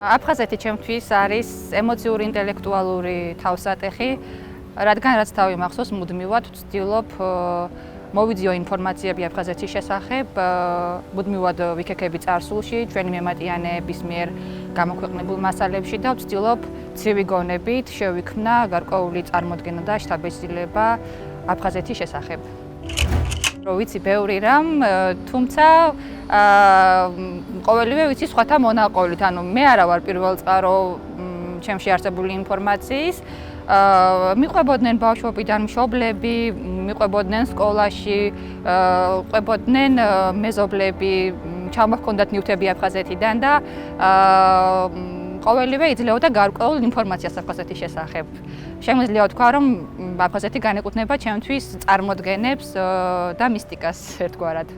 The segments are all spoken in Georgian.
აფხაზეთი ჩემთვის არის ემოციური ინტელექტუალური თავსატეხი, რადგან რაც თავი მახსოვს, მუდმივად ვცდილობ მოვიძიო ინფორმაციები აფხაზეთის შესახებ, მუდმივად ვიქექები წარსულში, ჩვენი მემატიანეების მიერ გამოქვეყნებულ მასალებში და ვცდილობ ცივი გონებით შევიქმნა გარკვეული წარმოდგენა და შთაბეჭდილება აფხაზეთის შესახებ. Რო ვიცი ბევრი რამ, თუმცა ყოველივე ვიცი სხვათა მონაყოლით, ანუ მე არა ვარ პირველწყარო ჩემში არსებული ინფორმაციის. მიყვებოდნენ ბავშვობიდან მშობლები, მიყვებოდნენ სკოლაში, ყვებოდნენ მეზობლები, ჩამოჰქონდათ ნივთები აფხაზეთიდან და ყოველივე იძლეოდა გარკვეულ ინფორმაციას აფხაზეთის შესახებ. Შემიძლია ვთქვა, რომ აფხაზეთი განეკუთვნება ჩემთვის წარმოდგენებს და მისტიკას ერთგვარად.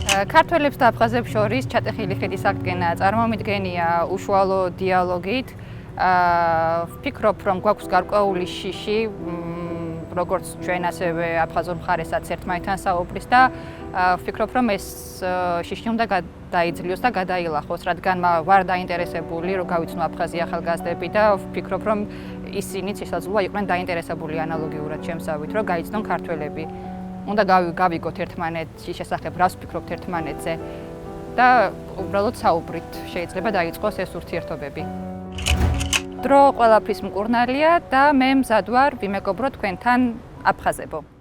ქართველებს და აფხაზებს შორის ჩატეხილი ხიდის აღდგენა წარმომიდგენია უშუალო დიალოგით. ვფიქრობ, რომ გვაქვს გარკვეული შიში, როგორც ჩვენ ასევე აფხაზურ მხარესაც ერთმანეთთან საუბრის და ვფიქრობ, რომ ეს შიში უნდა გადაიძლიოს და გადაილახოს, რადგან ვარ დაინტერესებული, რომ გავიცნო აფხაზი ახალგაზრდები და ვფიქრობ, რომ ისინიც შესაძლოა იყვნენ დაინტერესებული ანალოგიურად ჩემსავით, რომ გაიცნონ ქართველები. უნდა გავიგოთ ერთმანეთის შესახებ, რას ვფიქრობთ ერთმანეთზე და უბრალოდ საუბრით შეიძლება დაიწყოს ეს ურთიერთობები. დრო ყველაფრის მკურნალია და მე მზად ვარ ვიმეგობრო თქვენთან აფხაზებო.